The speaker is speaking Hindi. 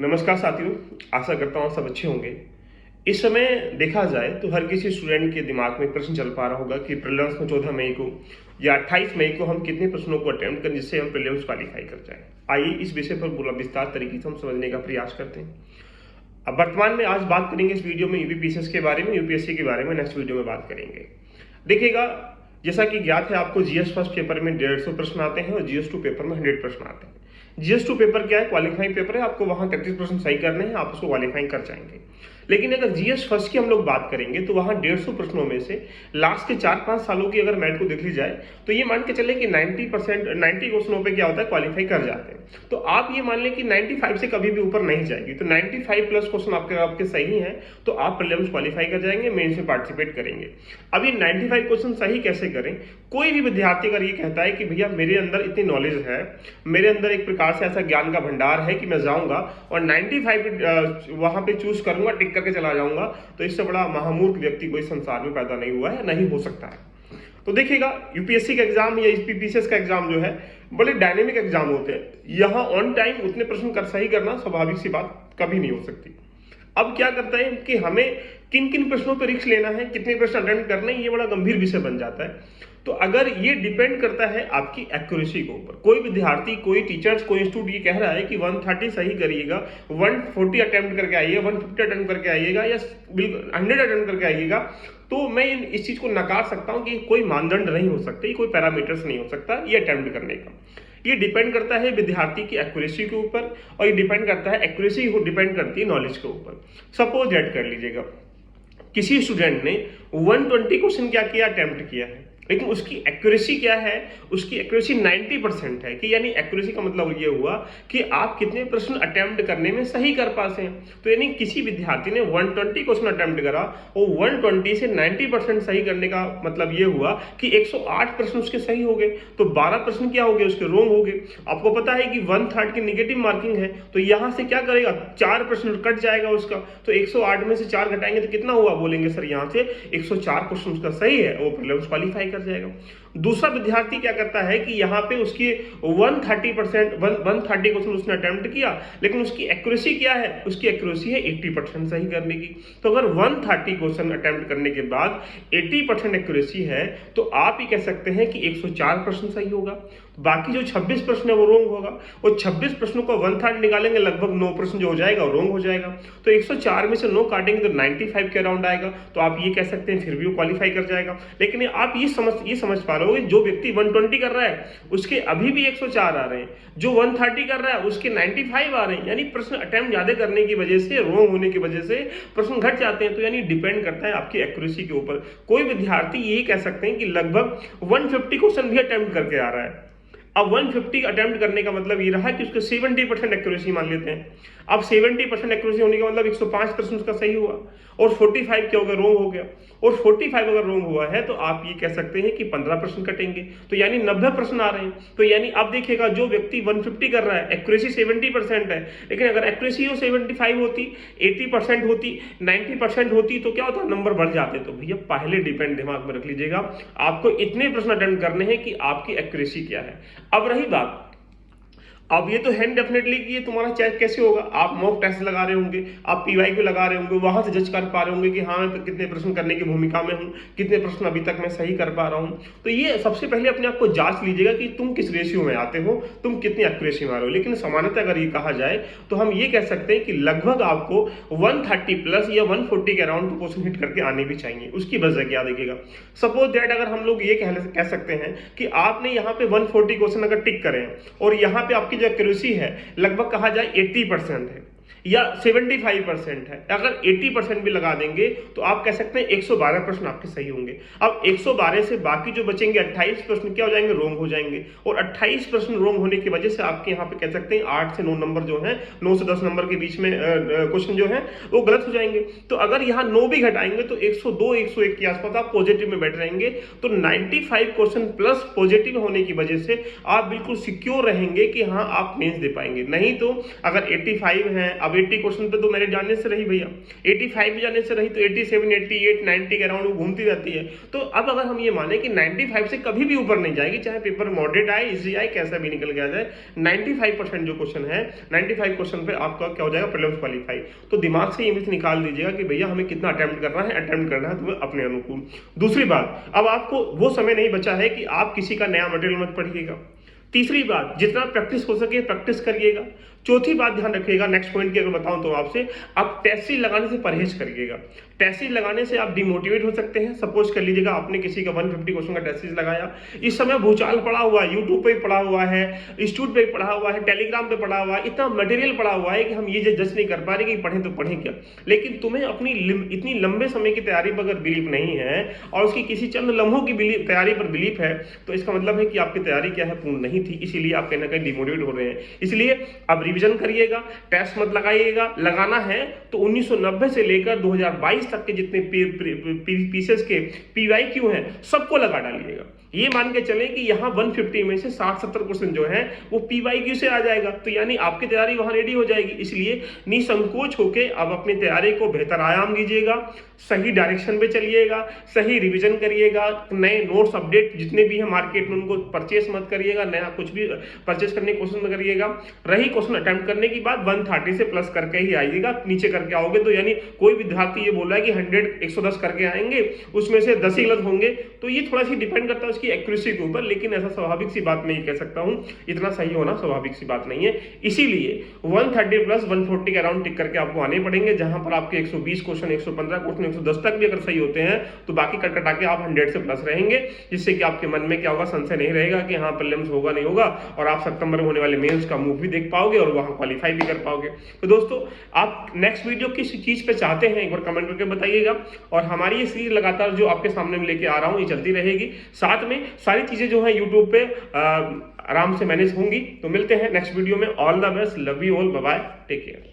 नमस्कार साथियों, आशा करता हूँ सब अच्छे होंगे। इस समय देखा जाए तो हर किसी स्टूडेंट के दिमाग में प्रश्न चल पा रहा होगा कि प्रीलिम्स में 14 मई को या 28 मई को हम कितने प्रश्नों को अटेम्प्ट करें जिससे हम प्रीलिम्स क्वालिफाई कर जाएं। आइए इस विषय पर पूरा विस्तार तरीके से हम समझने का प्रयास करते हैं। अब वर्तमान में आज बात करेंगे इस वीडियो में यूपीपीसीएस के बारे में, यूपीएससी के बारे में नेक्स्ट वीडियो में बात करेंगे। देखिएगा, जैसा कि ज्ञात है आपको, जीएस फर्स्ट पेपर में 150 प्रश्न आते हैं और जीएस 2 पेपर में 100 प्रश्न आते हैं। जीएस 2 पेपर क्या है? क्वालिफाइंग पेपर है, आपको वहां 33% सही करने हैं, आप उसको क्वालिफाइंग कर जाएंगे। लेकिन अगर जीएस फर्स्ट की हम लोग बात करेंगे तो वहां 150 प्रश्नों में से लास्ट के 4-5 सालों की अगर मैथ को देख ली जाए तो ये मान के चले कि 90 क्वेश्चनों पे क्या होता है, क्वालिफाई कर जाते हैं। तो आप ये मान लें कि 95 से कभी भी ऊपर नहीं जाएगी, तो 95 प्लस क्वेश्चन आपके सही हैं तो आप प्रीलिम्स क्वालिफाई कर जाएंगे, मेंस में पार्टिसिपेट करेंगे। अब ये 95 क्वेश्चन सही कैसे करें? कोई भी विद्यार्थी अगर ये कहता है कि भैया मेरे अंदर इतनी नॉलेज है, मेरे अंदर एक प्रकार से ऐसा ज्ञान का भंडार है कि मैं जाऊंगा और 95 वहां पे चूज करूंगा, टिक करके चला जाऊंगा, तो इससे बड़ा महामूर्ख व्यक्ति कोई संसार में पैदा नहीं हुआ है, नहीं हो सकता है। तो देखिएगा, यूपीएससी का एग्जाम या यूपीपीसीएस का एग्जाम जो है बड़े डायनेमिक एग्जाम होते हैं। यहाँ ऑन टाइम उतने प्रश्न कर सही करना स्वाभाविक सी बात कभी नहीं हो सकती। अब क्या करता है कि हमें किन किन प्रश्नों पर रिस्क लेना है, कितने प्रश्न अटेम्प्ट करने, ये बड़ा गंभीर विषय बन जाता है। तो अगर ये डिपेंड करता है आपकी एक्यूरेसी के ऊपर। कोई विद्यार्थी, कोई टीचर्स, कोई इंस्टीट्यूट ये कह रहा है कि 130 सही करिएगा, 140 अटेम्प्ट करके आइएगा, 150 अटेम्प्ट करके आइएगा या 100 अटेम्प्ट करके आइएगा, तो मैं इस चीज को नकार सकता हूं कि कोई मानदंड नहीं हो सकता, कोई पैरामीटर्स नहीं हो सकता ये अटेम्प्ट करने का। ये डिपेंड करता है विद्यार्थी की एक्यूरेसी के ऊपर और ये डिपेंड करता है, एक्यूरेसी डिपेंड करती है नॉलेज के ऊपर। सपोज ऐड कर लीजिएगा, किसी स्टूडेंट ने 120 क्वेश्चन क्या किया, अटेम्प्ट किया है, लेकिन उसकी एक्यूरेसी क्या है? उसकी एक्यूरेसी 90% है। कि यानी एक्यूरेसी का मतलब ये हुआ कि आप कितने प्रश्न अटेम्प्ट करने में सही कर पाते हैं। तो यानी किसी विद्यार्थी ने 120 क्वेश्चन अटेम्प्ट करा और 120 से 90% सही करने का मतलब ये हुआ कि 108 प्रश्न उसके सही हो गए, तो 12 प्रश्न क्या हो गए, उसके रॉन्ग हो गए। आपको पता है कि 1/3 की निगेटिव मार्किंग है, तो यहां से क्या करेगा, 4 प्रश्न कट जाएगा उसका। तो 108 में से 4 घटाएंगे तो कितना हुआ? बोलेंगे सर यहाँ से 104 क्वेश्चन उसका सही है, वो प्रीलिम्स क्वालिफाई कर जाएगा। दूसरा विद्यार्थी क्या करता है कि यहाँ पे उसकी 130 क्वेश्चन उसने अटेम्प्ट किया, लेकिन उसकी एक्यूरेसी क्या है? उसकी एक्यूरेसी है 80% सही करने की। तो अगर 130 क्वेश्चन अटेम्प्ट करने के बाद 80% एक्यूरेसी है तो आप ये कह सकते हैं कि 104 प्रश्न सही होगा। बाकी जो 26 प्रश्न है वो रोंग होगा। वो 26 प्रश्नों को 1/3 निकालेंगे, लगभग 9 प्रश्न जो हो जाएगा वो रोंग हो जाएगा। तो 104 में से 9 काटेंगे तो 95 के अराउंड आएगा। तो आप ये कह सकते हैं फिर भी वो क्वालिफाई कर जाएगा। लेकिन आप ये समझ पा रहे हो, जो व्यक्ति 120 कर रहा है उसके अभी भी 104 आ रहे हैं, जो 130 कर रहा है उसके 95 आ रहे हैं। यानी प्रश्न अटेम्प्ट ज्यादा करने की वजह से, रोंग होने की वजह से प्रश्न घट जाते हैं। तो यानी डिपेंड करता है आपकी एक्यूरेसी के ऊपर। कोई विद्यार्थी यही कह सकते हैं कि लगभग 150 क्वेश्चन भी अटेम्प्ट करके आ रहा है। अब 150 अटेम्प्ट करने का मतलब ये रहा कि उसके 70% एक्यूरेसी मान लेते हैं। अब 70% एक्यूरेसी होने का मतलब 105 प्रश्न उसका सही हुआ और 45 क्या हो गया, रोंग हो गया। और 45 अगर रोंग हुआ है तो आप ये कह सकते हैं कि 15 प्रश्न कटेंगे, तो यानी 90 प्रश्न आ रहे हैं। तो यानी अब देखिएगा, जो व्यक्ति 150 कर रहा है, एक्यूरेसी 70% है, लेकिन अगर एक्यूरेसी 75 होती, 80% होती, 90% होती तो क्या होता, नंबर बढ़ जाते। तो भैया पहले डिपेंड दिमाग में रख लीजिएगा, आपको इतने प्रश्न अटेम्प्ट करने हैं कि आपकी एक्यूरेसी क्या है। अब रही बात, अब ये तो है डेफिनेटली कि ये तुम्हारा चेक कैसे होगा। आप मॉक टेस्ट लगा रहे होंगे, आप पीवाईक्यू लगा रहे होंगे, वहां से जज कर पा रहे होंगे कि हाँ मैं कितने प्रश्न करने की भूमिका में हूं, कितने प्रश्न अभी तक मैं सही कर पा रहा हूं। तो ये सबसे पहले अपने आप को जांच लीजिएगा कि तुम किस रेशियो में आते हो, तुम कितनी एक्यूरेसी में आ रहे हो। लेकिन सामान्यतः अगर ये कहा जाए तो हम ये कह सकते हैं कि लगभग आपको 130 प्लस या 140 के अराउंड क्वेश्चन हिट करके आने भी चाहिए। उसकी वजह क्या देखिएगा, सपोज दैट अगर हम लोग ये कह सकते हैं कि आपने यहाँ पे 140 क्वेश्चन अगर टिक करें और यहाँ पे आपकी जो एक्यूरेसी है लगभग कहा जाए 80% है या 75% है, अगर 80% भी लगा देंगे तो आप कह सकते हैं 112 प्रश्न आपके सही होंगे। अब 112 से बाकी जो बचेंगे 28 प्रश्न क्या हो जाएंगे, रोंग हो जाएंगे। और 28 प्रश्न रोंग होने की वजह से आपके यहाँ पे कह सकते हैं 8 से 9 नंबर जो है, 9 से 10 नंबर के बीच में क्वेश्चन जो है वो गलत हो जाएंगे। तो अगर यहाँ 9 भी घटाएंगे तो 102 101 के आसपास आप पॉजिटिव में बैठ रहेंगे। तो 95 क्वेश्चन प्लस पॉजिटिव होने की वजह से आप बिल्कुल सिक्योर रहेंगे कि हाँ आप मेंस दे पाएंगे। नहीं तो अगर 85 है, अब 80 क्वेश्चन पे तो मेरे जानने से रही भैया, 85 भी जानने से रही, तो 87, 88, 90 के अराउंड वो घूमती रहती है। तो अब अगर हम ये माने कि 95 से कभी भी ऊपर नहीं जाएगी, चाहे पेपर मॉडरेट आए, इजी आए, कैसा भी निकल के आ जाए, 95% जो क्वेश्चन है, 95 क्वेश्चन पे आपका क्या हो जाएगा, प्रीलिम्स क्वालीफाई। तो दिमाग से ये मिथ निकाल दीजिएगा कि भैया हमें कितना अटेम्प्ट करना है, अटेम्प्ट करना है तुम्हें अपने अनुकूल। दूसरी बात, अब आपको वो समय नहीं बचा है कि आप किसी का नया मटेरियल मत पढ़िएगा। तीसरी बात, जितना प्रैक्टिस हो सके प्रैक्टिस करिएगा। चौथी बात ध्यान रखिएगा, नेक्स्ट पॉइंट की अगर बताऊं तो आपसे, आप टेस्ट सीरीज लगाने से परहेज करिएगा। टेस्ट सीरीज लगाने से आप डिमोटिवेट हो सकते हैं। सपोज कर लीजिएगा आपने किसी का 150 क्वेश्चन का टेस्ट सीरीज लगाया, इस समय भूचाल पड़ा हुआ है, यूट्यूब पे पड़ा हुआ है, इंस्टीट्यूट पे पड़ा हुआ है, टेलीग्राम पे पड़ा हुआ है, इतना मटेरियल पड़ा हुआ है कि हम ये जज नहीं कर पा रहे कि पढ़ें तो पढ़ें क्या। लेकिन तुम्हें अपनी इतनी लंबे समय की तैयारी पर अगर बिलीफ नहीं है और उसकी किसी चंद लम्हों की तैयारी पर बिलीफ है, तो इसका मतलब है कि आपकी तैयारी क्या है, पूर्ण नहीं थी, इसीलिए आप कहीं ना कहीं डिमोटिवेट हो रहे हैं। इसलिए अब रिवीजन करिएगा, टेस्ट मत लगाइएगा। लगाना है तो 1990 से लेकर 2022 तक के जितने पीसेस के पीवाईक्यू हैं सबको लगा डालिएगा। ये मान के चलें कि यहाँ 150 में से 60-70 क्वेश्चन जो है वो पीवाईक्यू से आ जाएगा, तो यानी आपकी तैयारी वहां रेडी हो जाएगी। इसलिए निसंकोच होकर अब अपनी तैयारी को बेहतर आयाम दीजिएगा, सही डायरेक्शन पे चलिएगा, सही रिवीजन करिएगा, नए नोट्स अपडेट जितने भी हैं मार्केट में उनको परचेस मत करिएगा, नया कुछ भी परचेस करने की कोशिश मत करिएगा। रही क्वेश्चन अटेम्प्ट करने की बात, 130 से प्लस करके ही आइएगा, नीचे करके आओगे तो यानी कोई विद्यार्थी ये बोल रहा है कि 110 करके आएंगे, उसमें से 10 ही गलत होंगे, तो ये थोड़ा सी डिपेंड करता है उसकी एक्यूरेसी के ऊपर। लेकिन ऐसा स्वाभाविक सी बात मैं ये कह सकता हूं, इतना सही होना स्वाभाविक सी बात नहीं है। इसीलिए 130 प्लस 140 के अराउंड टिक करके आपको आने पड़ेंगे, जहां पर आपके 120 क्वेश्चन, 115 क्वेश्चन, 110 तक भी अगर सही होते हैं तो बाकी कट कटा के आप 100 से प्लस रहेंगे, जिससे कि आपके मन में क्या होगा, संशय नहीं रहेगा कि हाँ प्रीलिम्स होगा नहीं होगा, और आप सितंबर में होने वाले मेंस का मूव भी देख पाओगे और वहां क्वालिफाई भी कर पाओगे। तो दोस्तों, आप नेक्स्ट वीडियो किस चीज पे चाहते हैं एक बार कमेंट करके बताइएगा, और हमारी ये सीरीज लगातार जो आपके सामने में लेके आ रहा हूं ये चलती रहेगी। साथ में सारी चीजें जो है यूट्यूब पे आराम से मैनेज होंगी। तो मिलते हैं नेक्स्ट वीडियो में। All the best, love you all, bye bye, take care.